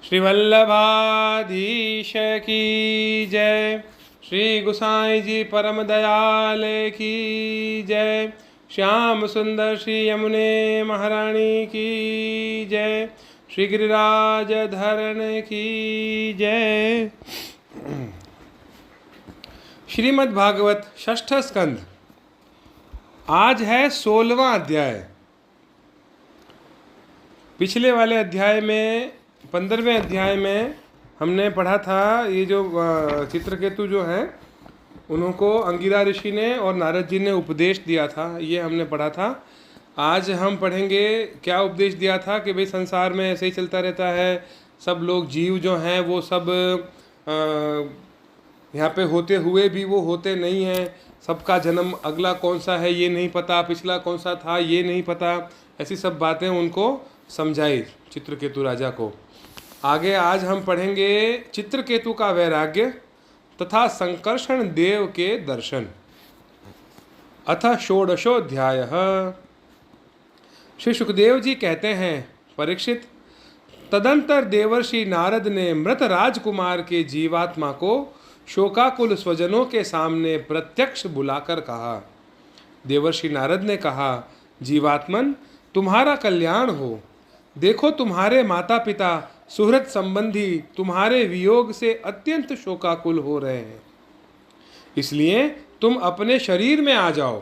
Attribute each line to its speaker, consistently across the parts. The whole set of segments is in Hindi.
Speaker 1: श्री वल्लभाधीश की जय। श्री गुसाई जी परम दयाल की जय। श्याम सुंदर श्री यमुने महारानी की जय। श्री गिरिराज धरण की जय। श्रीमद् भागवत षष्ठ स्कंध। आज है 16वां अध्याय। पिछले वाले अध्याय में 15वें अध्याय में हमने पढ़ा था, ये जो चित्रकेतु जो है उनको अंगिरा ऋषि ने और नारद जी ने उपदेश दिया था, ये हमने पढ़ा था। आज हम पढ़ेंगे क्या उपदेश दिया था कि भाई संसार में ऐसे ही चलता रहता है, सब लोग जीव जो हैं वो सब यहाँ पे होते हुए भी वो होते नहीं हैं, सबका जन्म अगला कौन सा है ये नहीं पता, पिछला कौन सा था ये नहीं पता, ऐसी सब बातें उनको समझाई चित्रकेतु राजा को। आगे आज हम पढ़ेंगे चित्रकेतु का वैराग्य तथा संकर्षण देव के दर्शन। अथ षोडशोऽध्यायः। श्री सुखदेव जी कहते हैं, परीक्षित, तदंतर देवर्षि नारद ने मृत राजकुमार के जीवात्मा को शोकाकुल स्वजनों के सामने प्रत्यक्ष बुलाकर कहा। देवर्षि नारद ने कहा, जीवात्मन, तुम्हारा कल्याण हो। देखो, तुम्हारे माता पिता सुहृद संबंधी तुम्हारे वियोग से अत्यंत शोकाकुल हो रहे हैं, इसलिए तुम अपने शरीर में आ जाओ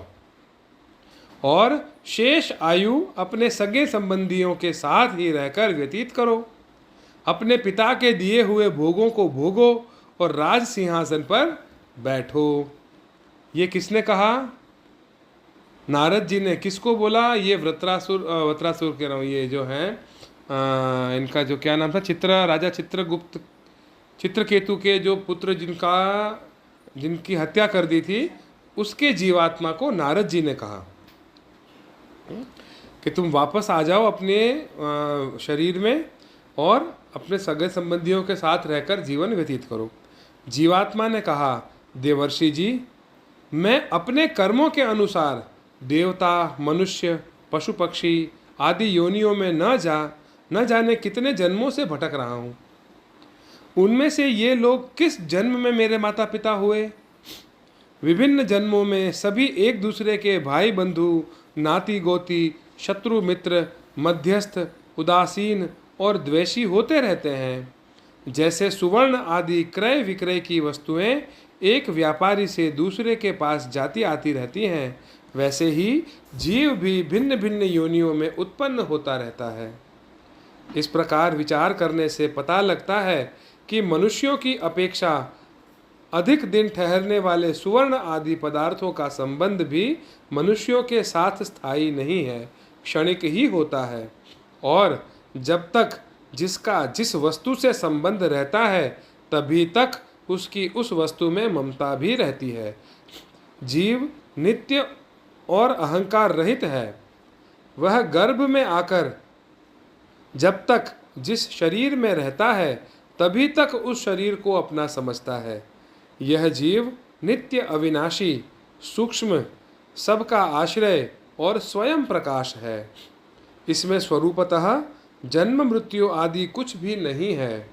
Speaker 1: और शेष आयु अपने सगे संबंधियों के साथ ही रहकर व्यतीत करो। अपने पिता के दिए हुए भोगों को भोगो और राज सिंहासन पर बैठो। ये किसने कहा? नारद जी ने। किसको बोला? ये वृत्रासुर कह रहा हूँ, ये जो है इनका जो क्या नाम था, राजा चित्रगुप्त, चित्रकेतु के जो पुत्र जिनकी हत्या कर दी थी, उसके जीवात्मा को नारद जी ने कहा कि तुम वापस आ जाओ अपने शरीर में और अपने सगे संबंधियों के साथ रहकर जीवन व्यतीत करो। जीवात्मा ने कहा, देवर्षि जी, मैं अपने कर्मों के अनुसार देवता, मनुष्य, पशु पक्षी आदि योनियों में न जाने कितने जन्मों से भटक रहा हूँ। उनमें से ये लोग किस जन्म में मेरे माता पिता हुए? विभिन्न जन्मों में सभी एक दूसरे के भाई बंधु, नाती गोती, शत्रु मित्र, मध्यस्थ, उदासीन और द्वेषी होते रहते हैं। जैसे सुवर्ण आदि क्रय विक्रय की वस्तुएं एक व्यापारी से दूसरे के पास जाती आती रहती हैं, वैसे ही जीव भी भिन्न भिन्न योनियों में उत्पन्न होता रहता है। इस प्रकार विचार करने से पता लगता है कि मनुष्यों की अपेक्षा अधिक दिन ठहरने वाले सुवर्ण आदि पदार्थों का संबंध भी मनुष्यों के साथ स्थायी नहीं है, क्षणिक ही होता है। और जब तक जिसका जिस वस्तु से संबंध रहता है, तभी तक उसकी उस वस्तु में ममता भी रहती है। जीव नित्य और अहंकार रहित है। वह गर्भ में आकर जब तक जिस शरीर में रहता है, तभी तक उस शरीर को अपना समझता है। यह जीव नित्य, अविनाशी, सूक्ष्म, सबका आश्रय और स्वयं प्रकाश है। इसमें स्वरूपतः जन्म मृत्यु आदि कुछ भी नहीं है।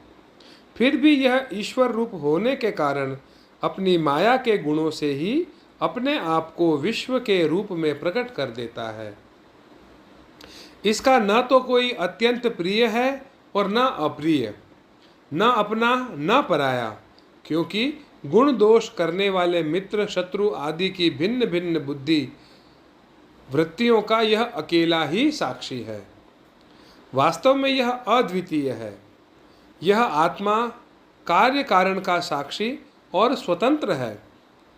Speaker 1: फिर भी यह ईश्वर रूप होने के कारण अपनी माया के गुणों से ही अपने आप को विश्व के रूप में प्रकट कर देता है। इसका न तो कोई अत्यंत प्रिय है और न अप्रिय, न अपना न पराया, क्योंकि गुण दोष करने वाले मित्र, शत्रु आदि की भिन्न भिन्न बुद्धि वृत्तियों का यह अकेला ही साक्षी है। वास्तव में यह अद्वितीय है। यह आत्मा कार्य कारण का साक्षी और स्वतंत्र है।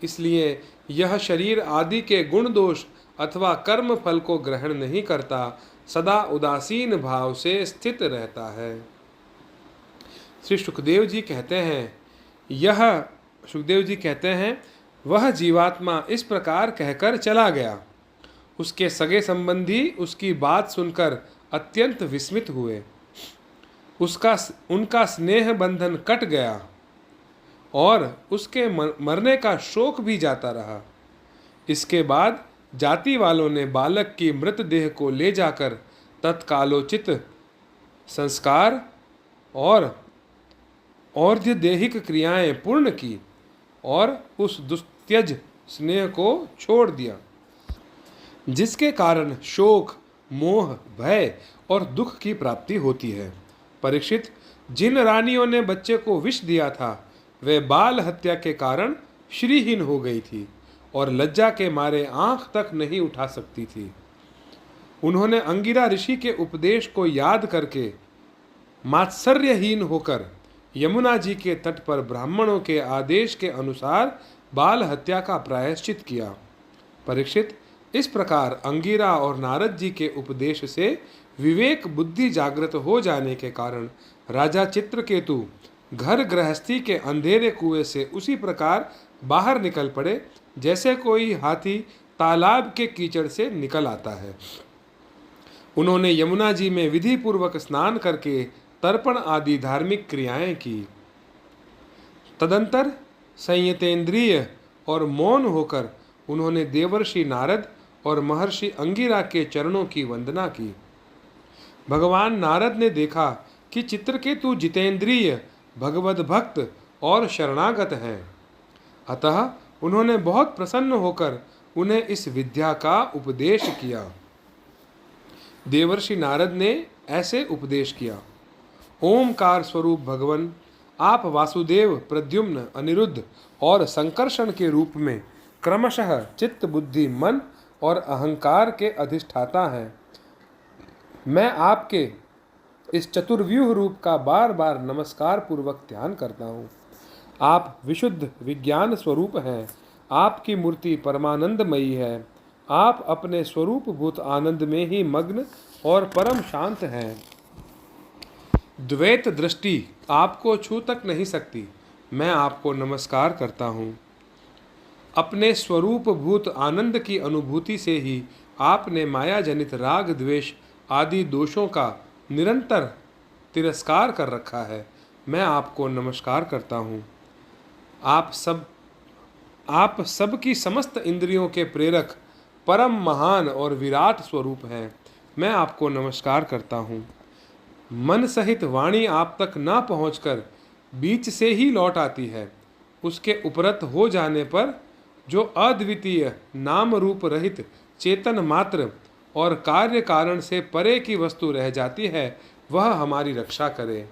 Speaker 1: इसलिए यह शरीर आदि के गुण दोष अथवा कर्म फल को ग्रहण नहीं करता, सदा उदासीन भाव से स्थित रहता है। श्री सुखदेव जी कहते हैं, वह जीवात्मा इस प्रकार कहकर चला गया। उसके सगे संबंधी उसकी बात सुनकर अत्यंत विस्मित हुए। उनका स्नेह बंधन कट गया और उसके मरने का शोक भी जाता रहा। इसके बाद जाति वालों ने बालक की मृतदेह को ले जाकर तत्कालोचित संस्कार और और दैहिक क्रियाएं पूर्ण की और उस दुस्त्यज स्नेह को छोड़ दिया जिसके कारण शोक, मोह, भय और दुख की प्राप्ति होती है। परीक्षित, जिन रानियों ने बच्चे को विष दिया था वे बाल हत्या के कारण श्रीहीन हो गई थी और लज्जा के मारे आंख तक नहीं उठा सकती थी। उन्होंने अंगिरा ऋषि के उपदेश को याद करके मात्सर्यहीन होकर यमुना जी के तट पर ब्राह्मणों के आदेश के अनुसार बाल हत्या का प्रायश्चित किया। परीक्षित, इस प्रकार अंगिरा और नारद जी के उपदेश से विवेक बुद्धि जागृत हो जाने के कारण राजा चित्रकेतु घर गृहस्थी के अंधेरे कुएं से उसी प्रकार बाहर निकल पड़े जैसे कोई हाथी तालाब के कीचड़ से निकल आता है। उन्होंने यमुना जी में विधि पूर्वक स्नान करके तर्पण आदि धार्मिक क्रियाएं की। तदंतर संयतेंद्रिय और मौन होकर उन्होंने देवर्षि नारद और महर्षि अंगिरा के चरणों की वंदना की। भगवान नारद ने देखा कि चित्रकेतु जितेंद्रिय, भगवत भक्त और शरणागत हैं। अतः उन्होंने बहुत प्रसन्न होकर उन्हें इस विद्या का उपदेश किया। देवर्षि नारद ने ऐसे उपदेश किया। ओमकार स्वरूप भगवान, आप वासुदेव, प्रद्युम्न, अनिरुद्ध और संकर्षण के रूप में क्रमशः चित्त, बुद्धि, मन और अहंकार के अधिष्ठाता हैं। मैं आपके इस चतुर्व्यूह रूप का बार बार नमस्कार पूर्वक ध्यान करता हूँ। आप विशुद्ध विज्ञान स्वरूप हैं। आपकी मूर्ति परमानंदमयी है। आप अपने स्वरूप भूत आनंद में ही मग्न और परम शांत हैं। द्वैत दृष्टि आपको छू तक नहीं सकती। मैं आपको नमस्कार करता हूँ। अपने स्वरूप भूत आनंद की अनुभूति से ही आपने माया जनित राग, द्वेष आदि दोषों का निरंतर तिरस्कार कर रखा है। मैं आपको नमस्कार करता हूँ। आप सब की समस्त इंद्रियों के प्रेरक, परम महान और विराट स्वरूप हैं। मैं आपको नमस्कार करता हूँ। मन सहित वाणी आप तक ना पहुँचकर बीच से ही लौट आती है। उसके उपरत हो जाने पर जो अद्वितीय नाम रूप रहित चेतन मात्र और कार्य कारण से परे की वस्तु रह जाती है, वह हमारी रक्षा करे।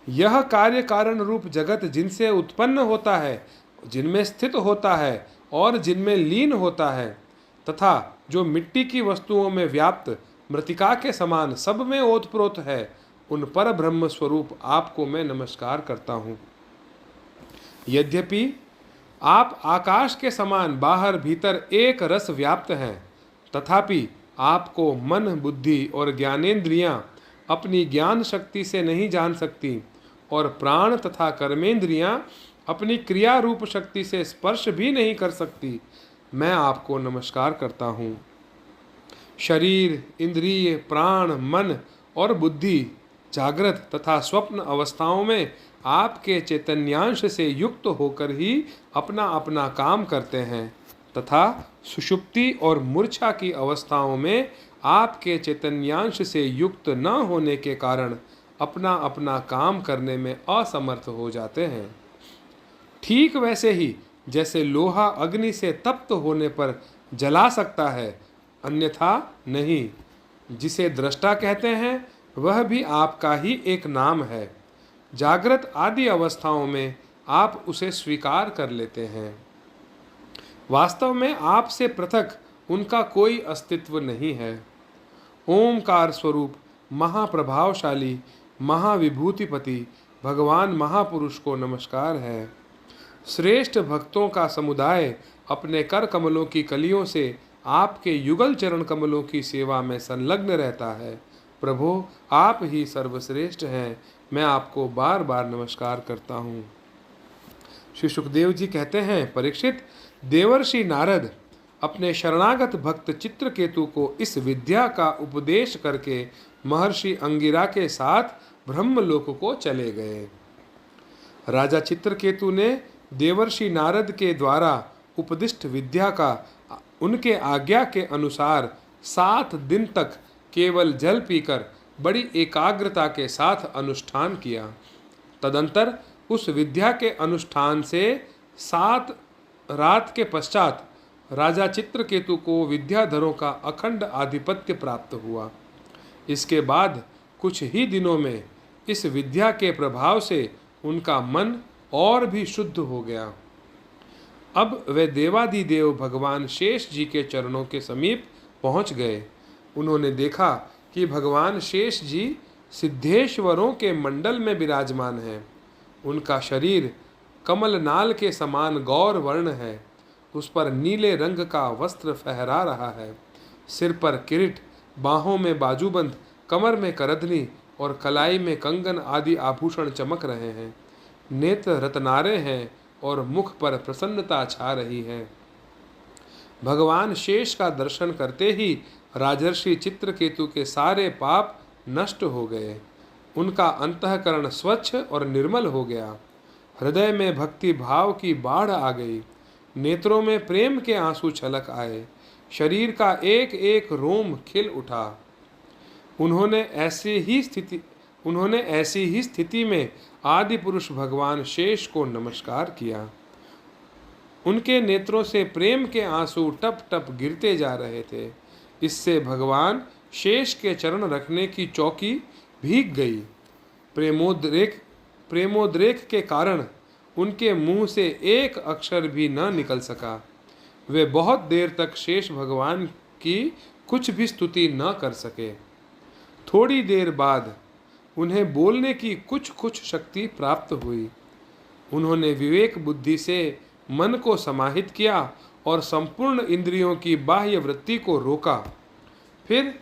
Speaker 1: यह कार्य कारण रूप जगत जिनसे उत्पन्न होता है, जिनमें स्थित होता है और जिनमें लीन होता है, तथा जो मिट्टी की वस्तुओं में व्याप्त मृतिका के समान सब में ओतप्रोत है, उन पर ब्रह्म स्वरूप आपको मैं नमस्कार करता हूँ। यद्यपि आप आकाश के समान बाहर भीतर एक रस व्याप्त हैं, तथापि आपको मन, बुद्धि और ज्ञानेंद्रियां अपनी ज्ञान शक्ति से नहीं जान सकती और प्राण तथा कर्मेंद्रियां अपनी क्रिया रूप शक्ति से स्पर्श भी नहीं कर सकती। मैं आपको नमस्कार करता हूँ। शरीर, इंद्रिय, प्राण, मन और बुद्धि जागृत तथा स्वप्न अवस्थाओं में आपके चैतन्यांश से युक्त होकर ही अपना अपना काम करते हैं, तथा सुषुप्ति और मूर्छा की अवस्थाओं में आपके चैतन्यांश से युक्त न होने के कारण अपना अपना काम करने में असमर्थ हो जाते हैं। ठीक वैसे ही जैसे लोहा अग्नि से तप्त होने पर जला सकता है, अन्यथा नहीं। जिसे दृष्टा कहते हैं वह भी आपका ही एक नाम है। जागृत आदि अवस्थाओं में आप उसे स्वीकार कर लेते हैं। वास्तव में आपसे पृथक उनका कोई अस्तित्व नहीं है। ओमकार स्वरूप महाप्रभावशाली महाविभूतिपति भगवान महापुरुष को नमस्कार है। श्रेष्ठ भक्तों का समुदाय अपने कर कमलों की कलियों से आपके युगल चरण कमलों की सेवा में संलग्न रहता है। प्रभु, आप ही सर्वश्रेष्ठ हैं। मैं आपको बार बार नमस्कार करता हूँ। श्री सुखदेव जी कहते हैं, परीक्षित, देवर्षि नारद अपने शरणागत भक्त चित्रकेतु को इस विद्या का उपदेश करके महर्षि अंगिरा के साथ ब्रह्मलोक को चले गए। राजा चित्रकेतु ने देवर्षि नारद के द्वारा उपदिष्ट विद्या का उनके आज्ञा के अनुसार 7 दिन तक केवल जल पीकर बड़ी एकाग्रता के साथ अनुष्ठान किया। तदंतर उस विद्या के अनुष्ठान से 7 रात के पश्चात राजा चित्रकेतु को विद्याधरों का अखंड आधिपत्य प्राप्त हुआ। इसके बाद कुछ ही दिनों में इस विद्या के प्रभाव से उनका मन और भी शुद्ध हो गया। अब वे देवादिदेव भगवान शेष जी के चरणों के समीप पहुंच गए। उन्होंने देखा कि भगवान शेष जी सिद्धेश्वरों के मंडल में विराजमान हैं। उनका शरीर कमलनाल के समान गौर वर्ण है। उस पर नीले रंग का वस्त्र फहरा रहा है। सिर पर किरीट, बाहों में बाजूबंद, कमर में करधनी और कलाई में कंगन आदि आभूषण चमक रहे हैं। नेत्र रत्नारे हैं और मुख पर प्रसन्नता छा रही है। भगवान शेष का दर्शन करते ही राजर्षि चित्रकेतु के सारे पाप नष्ट हो गए। उनका अंतःकरण स्वच्छ और निर्मल हो गया। हृदय में भक्ति भाव की बाढ़ आ गई। नेत्रों में प्रेम के आंसू छलक आए। शरीर का एक एक रोम खिल उठा। उन्होंने ऐसी ही स्थिति में आदि पुरुष भगवान शेष को नमस्कार किया। उनके नेत्रों से प्रेम के आंसू टप टप गिरते जा रहे थे। इससे भगवान शेष के चरण रखने की चौकी भीग गई। प्रेमोद्रेक के कारण उनके मुंह से एक अक्षर भी न निकल सका। वे बहुत देर तक शेष भगवान की कुछ भी स्तुति न कर सके। थोड़ी देर बाद उन्हें बोलने की कुछ शक्ति प्राप्त हुई। उन्होंने विवेक बुद्धि से मन को समाहित किया और संपूर्ण इंद्रियों की बाह्य वृत्ति को रोका। फिर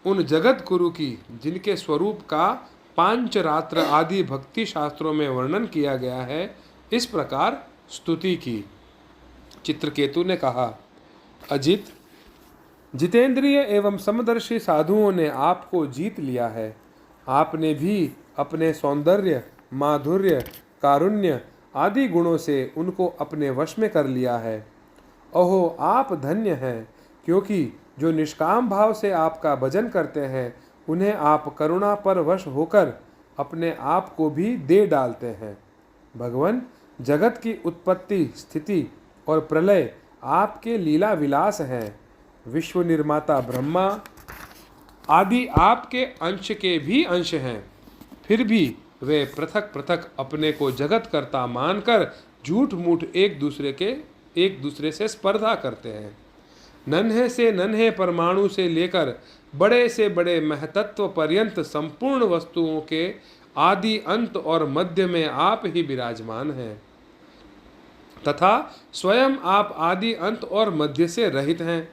Speaker 1: उन जगत गुरु की, जिनके स्वरूप का पांचरात्र आदि भक्ति शास्त्रों में वर्णन किया गया है, इस प्रकार स्तुति की। चित्रकेतु ने कहा, अजित, जितेंद्रिय एवं समदर्शी साधुओं ने आपको जीत लिया है। आपने भी अपने सौंदर्य, माधुर्य, कारुण्य आदि गुणों से उनको अपने वश में कर लिया है। ओहो, आप धन्य हैं, क्योंकि जो निष्काम भाव से आपका भजन करते हैं, उन्हें आप करुणा पर वश होकर अपने आप को भी दे डालते हैं। भगवान, जगत की उत्पत्ति, स्थिति और प्रलय आपके लीला विलास हैं। विश्व निर्माता ब्रह्मा आदि आपके अंश के भी अंश हैं। फिर भी वे पृथक पृथक अपने को जगत कर्ता मानकर झूठ मूठ एक दूसरे से स्पर्धा करते हैं। नन्हे से नन्हे परमाणु से लेकर बड़े से बड़े महतत्व पर्यंत संपूर्ण वस्तुओं के आदि, अंत और मध्य में आप ही विराजमान हैं तथा स्वयं आप आदि, अंत और मध्य से रहित हैं।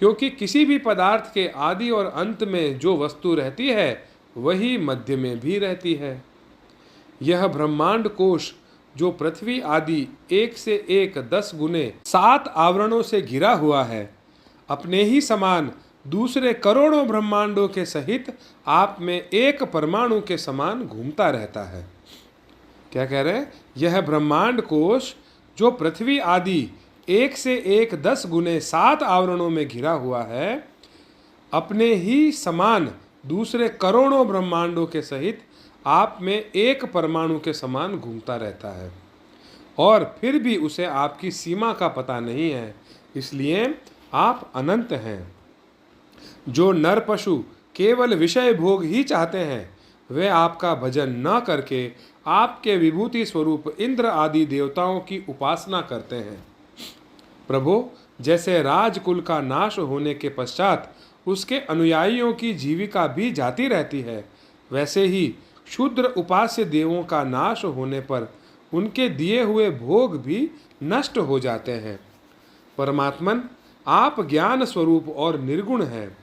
Speaker 1: क्योंकि किसी भी पदार्थ के आदि और अंत में जो वस्तु रहती है, वही मध्य में भी रहती है। यह ब्रह्मांड कोश, जो पृथ्वी आदि 1 से 1 10 गुने 7 आवरणों से घिरा हुआ है, अपने ही समान दूसरे करोड़ों ब्रह्मांडों के सहित आप में एक परमाणु के समान घूमता रहता है। क्या कह रहे हैं? यह ब्रह्मांड कोश, जो पृथ्वी आदि 1 से 1 10 गुने 7 आवरणों में घिरा हुआ है, अपने ही समान दूसरे करोड़ों ब्रह्मांडों के सहित आप में एक परमाणु के समान घूमता रहता है, और फिर भी उसे आपकी सीमा का पता नहीं है। इसलिए आप अनंत हैं। जो नर पशु केवल विषय भोग ही चाहते हैं, वे आपका भजन न करके आपके विभूति स्वरूप इंद्र आदि देवताओं की उपासना करते हैं। प्रभु, जैसे राजकुल का नाश होने के पश्चात उसके अनुयायियों की जीविका भी जाती रहती है, वैसे ही शूद्र उपास्य देवों का नाश होने पर उनके दिए हुए भोग भी नष्ट हो जाते हैं। परमात्मन, आप ज्ञान स्वरूप और निर्गुण हैं।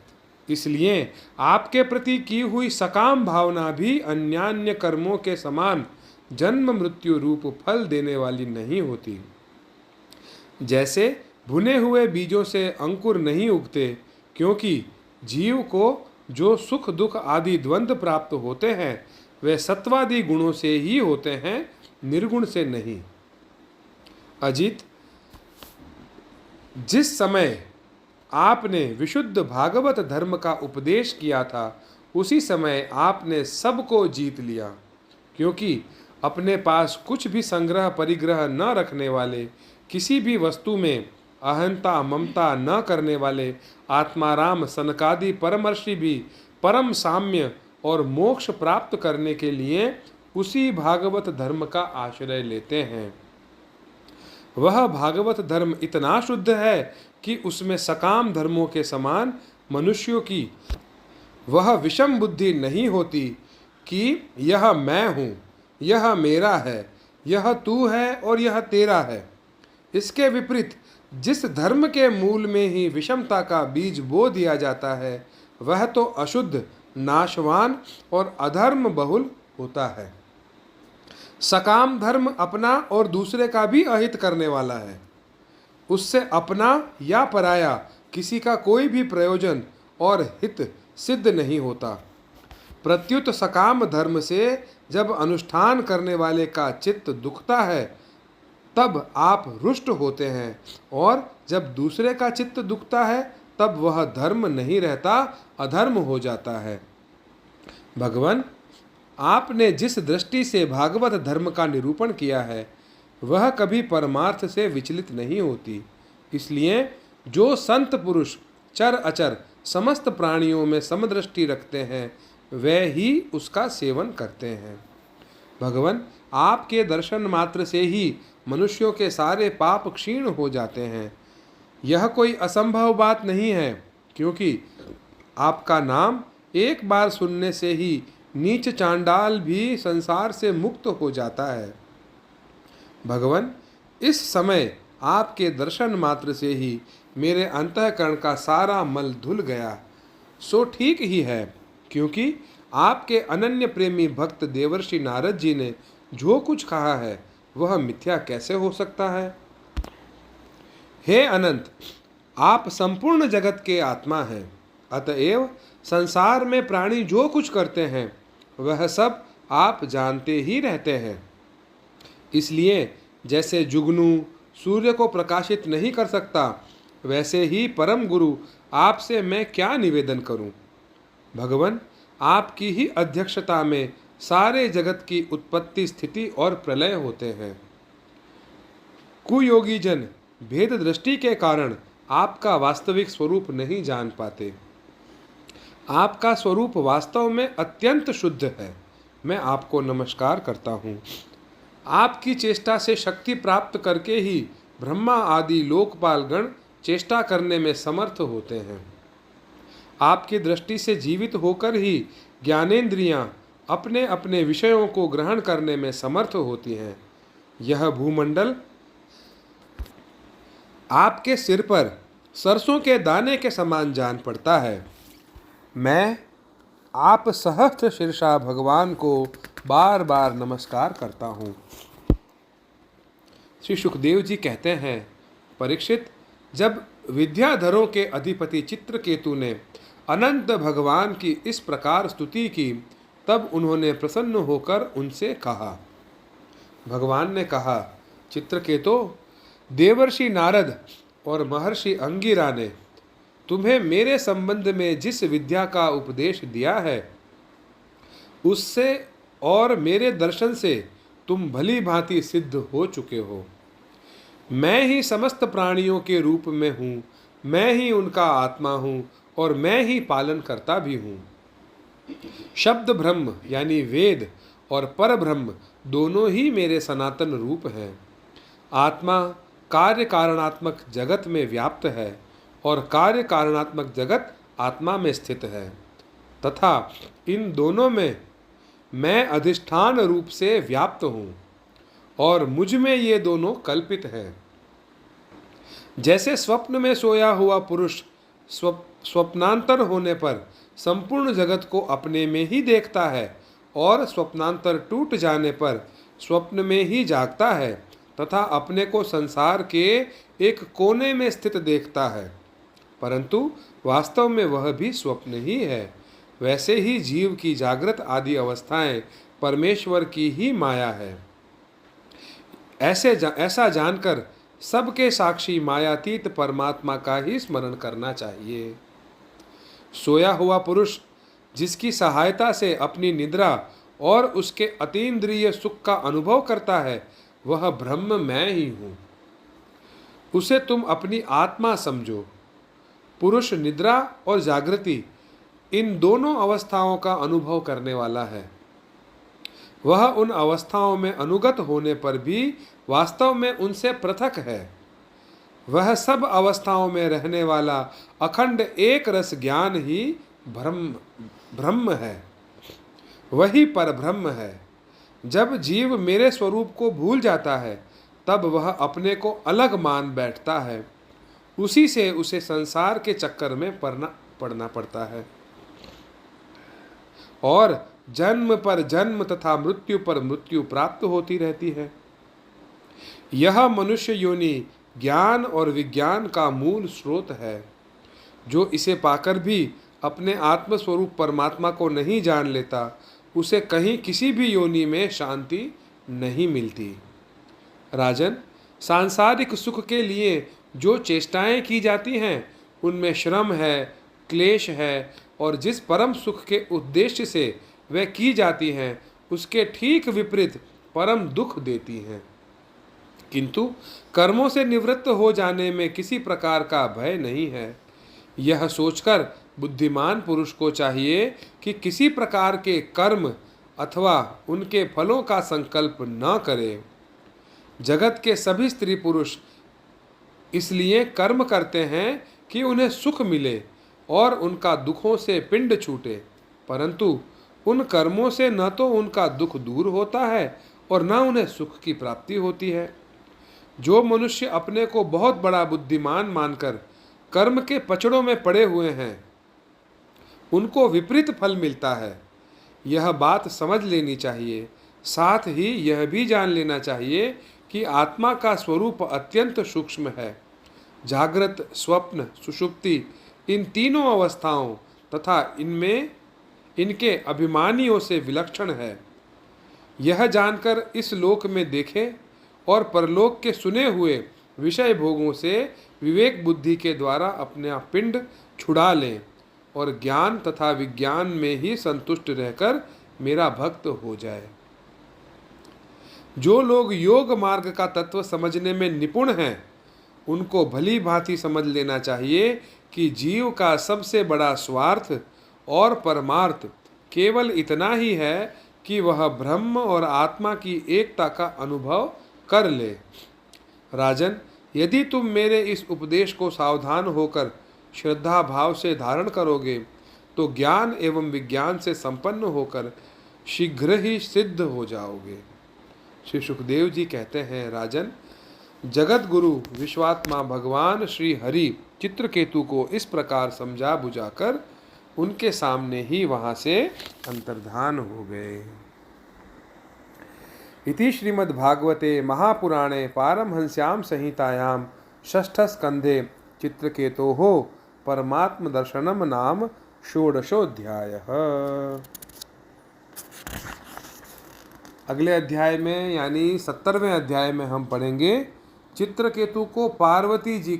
Speaker 1: इसलिए आपके प्रति की हुई सकाम भावना भी अन्यान्य कर्मों के समान जन्म मृत्यु रूप फल देने वाली नहीं होती। जैसे भुने हुए बीजों से अंकुर नहीं उगते, क्योंकि जीव को जो सुख दुख आदि द्वंद्व प्राप्त होते हैं, वे सत्वादि गुणों से ही होते हैं, निर्गुण से नहीं। अजित, जिस समय आपने विशुद्ध भागवत धर्म का उपदेश किया था, उसी समय आपने सबको जीत लिया, क्योंकि अपने पास कुछ भी संग्रह परिग्रह न रखने वाले, किसी भी वस्तु में अहंता ममता न करने वाले आत्माराम सनकादि परमर्षि भी परम साम्य और मोक्ष प्राप्त करने के लिए उसी भागवत धर्म का आश्रय लेते हैं। वह भागवत धर्म इतना शुद्ध है कि उसमें सकाम धर्मों के समान मनुष्यों की वह विषम बुद्धि नहीं होती कि यह मैं हूँ, यह मेरा है, यह तू है और यह तेरा है। इसके विपरीत जिस धर्म के मूल में ही विषमता का बीज बो दिया जाता है, वह तो अशुद्ध, नाशवान और अधर्म बहुल होता है। सकाम धर्म अपना और दूसरे का भी अहित करने वाला है। उससे अपना या पराया किसी का कोई भी प्रयोजन और हित सिद्ध नहीं होता। प्रत्युत सकाम धर्म से जब अनुष्ठान करने वाले का चित्त दुखता है, तब आप रुष्ट होते हैं, और जब दूसरे का चित्त दुखता है तब वह धर्म नहीं रहता, अधर्म हो जाता है। भगवान, आपने जिस दृष्टि से भागवत धर्म का निरूपण किया है, वह कभी परमार्थ से विचलित नहीं होती। इसलिए जो संत पुरुष चर अचर समस्त प्राणियों में समदृष्टि रखते हैं, वे ही उसका सेवन करते हैं। भगवान, आपके दर्शन मात्र से ही मनुष्यों के सारे पाप क्षीण हो जाते हैं। यह कोई असंभव बात नहीं है, क्योंकि आपका नाम एक बार सुनने से ही नीच चांडाल भी संसार से मुक्त हो जाता है। भगवान, इस समय आपके दर्शन मात्र से ही मेरे अंतःकरण का सारा मल धुल गया। सो ठीक ही है, क्योंकि आपके अनन्य प्रेमी भक्त देवर्षि नारद जी ने जो कुछ कहा है वह मिथ्या कैसे हो सकता है। हे अनंत, आप संपूर्ण जगत के आत्मा हैं, अतएव संसार में प्राणी जो कुछ करते हैं वह सब आप जानते ही रहते हैं। इसलिए जैसे जुगनू सूर्य को प्रकाशित नहीं कर सकता, वैसे ही परम गुरु आपसे मैं क्या निवेदन करूं। भगवान, आपकी ही अध्यक्षता में सारे जगत की उत्पत्ति, स्थिति और प्रलय होते हैं। कुयोगी जन भेद दृष्टि के कारण आपका वास्तविक स्वरूप नहीं जान पाते। आपका स्वरूप वास्तव में अत्यंत शुद्ध है। मैं आपको नमस्कार करता हूँ। आपकी चेष्टा से शक्ति प्राप्त करके ही ब्रह्मा आदि लोकपाल गण चेष्टा करने में समर्थ होते हैं। आपकी दृष्टि से जीवित होकर ही ज्ञानेंद्रियां अपने अपने विषयों को ग्रहण करने में समर्थ होती हैं। यह भूमंडल आपके सिर पर सरसों के दाने के समान जान पड़ता है। मैं आप सहस्त्र शीर्षा भगवान को बार बार नमस्कार करता हूँ। श्री सुखदेव जी कहते हैं, परीक्षित, जब विद्याधरों के अधिपति चित्रकेतु ने अनंत भगवान की इस प्रकार स्तुति की, तब उन्होंने प्रसन्न होकर उनसे कहा। भगवान ने कहा, चित्रकेतो, देवर्षि नारद और महर्षि अंगिरा ने तुम्हें मेरे संबंध में जिस विद्या का उपदेश दिया है, उससे और मेरे दर्शन से तुम भली भांति सिद्ध हो चुके हो। मैं ही समस्त प्राणियों के रूप में हूँ, मैं ही उनका आत्मा हूँ और मैं ही पालन करता भी हूँ। शब्द ब्रह्म यानी वेद और पर ब्रह्म दोनों ही मेरे सनातन रूप हैं। आत्मा कार्य कारणात्मक जगत में व्याप्त है और कार्य कारणात्मक जगत आत्मा में स्थित है, तथा इन दोनों में मैं अधिष्ठान रूप से व्याप्त हूँ और मुझ में ये दोनों कल्पित हैं। जैसे स्वप्न में सोया हुआ पुरुष स्वप्नांतर होने पर संपूर्ण जगत को अपने में ही देखता है और स्वप्नांतर टूट जाने पर स्वप्न में ही जागता है तथा अपने को संसार के एक कोने में स्थित देखता है, परंतु वास्तव में वह भी स्वप्न ही है, वैसे ही जीव की जागृत आदि अवस्थाएं परमेश्वर की ही माया है। ऐसा जानकर सबके साक्षी मायातीत परमात्मा का ही स्मरण करना चाहिए। सोया हुआ पुरुष जिसकी सहायता से अपनी निद्रा और उसके अतीन्द्रिय सुख का अनुभव करता है, वह ब्रह्म मैं ही हूँ। उसे तुम अपनी आत्मा समझो। पुरुष निद्रा और जागृति इन दोनों अवस्थाओं का अनुभव करने वाला है। वह उन अवस्थाओं में अनुगत होने पर भी वास्तव में उनसे पृथक है। वह सब अवस्थाओं में रहने वाला अखंड एक रस ज्ञान ही ब्रह्म है, वही पर ब्रह्म है। जब जीव मेरे स्वरूप को भूल जाता है, तब वह अपने को अलग मान बैठता है। उसी से उसे संसार के चक्कर में पड़ना पड़ता है और जन्म पर जन्म तथा मृत्यु पर मृत्यु प्राप्त होती रहती है। यह मनुष्य योनि ज्ञान और विज्ञान का मूल स्रोत है। जो इसे पाकर भी अपने आत्मस्वरूप परमात्मा को नहीं जान लेता, उसे कहीं किसी भी योनि में शांति नहीं मिलती। राजन, सांसारिक सुख के लिए जो चेष्टाएं की जाती हैं, उनमें श्रम है, क्लेश है, और जिस परम सुख के उद्देश्य से वे की जाती हैं, उसके ठीक विपरीत परम दुख देती हैं। किंतु कर्मों से निवृत्त हो जाने में किसी प्रकार का भय नहीं है। यह सोचकर बुद्धिमान पुरुष को चाहिए कि किसी प्रकार के कर्म अथवा उनके फलों का संकल्प न करे। जगत के सभी स्त्री पुरुष इसलिए कर्म करते हैं कि उन्हें सुख मिले और उनका दुखों से पिंड छूटे, परंतु उन कर्मों से न तो उनका दुख दूर होता है और न उन्हें सुख की प्राप्ति होती है। जो मनुष्य अपने को बहुत बड़ा बुद्धिमान मानकर कर्म के पचड़ों में पड़े हुए हैं, उनको विपरीत फल मिलता है। यह बात समझ लेनी चाहिए। साथ ही यह भी जान लेना चाहिए कि आत्मा का स्वरूप अत्यंत सूक्ष्म है। जागृत, स्वप्न, सुषुप्ति इन तीनों अवस्थाओं तथा इनमें इनके अभिमानियों से विलक्षण है। यह जानकर इस लोक में देखे और परलोक के सुने हुए विषय भोगों से विवेक बुद्धि के द्वारा अपना पिंड छुड़ा लें और ज्ञान तथा विज्ञान में ही संतुष्ट रहकर मेरा भक्त हो जाए। जो लोग योग मार्ग का तत्व समझने में निपुण हैं, उनको भली भांति समझ लेना चाहिए कि जीव का सबसे बड़ा स्वार्थ और परमार्थ केवल इतना ही है कि वह ब्रह्म और आत्मा की एकता का अनुभव कर ले। राजन, यदि तुम मेरे इस उपदेश को सावधान होकर श्रद्धा भाव से धारण करोगे, तो ज्ञान एवं विज्ञान से संपन्न होकर शीघ्र ही सिद्ध हो जाओगे। श्री सुखदेव जी कहते हैं, राजन, जगत गुरु विश्वात्मा भगवान श्री हरि चित्रकेतु को इस प्रकार समझा बुझाकर उनके सामने ही वहां से अंतर्धान हो गए। इति श्रीमद्भागवते महापुराणे पारमहंस्यां संहितायां षष्ठ स्कंधे चित्रकेतोः परमात्म दर्शनम नाम षोडशोऽध्यायः। अगले अध्याय में यानी 70वें अध्याय में हम पढ़ेंगे चित्रकेतु को पार्वती जी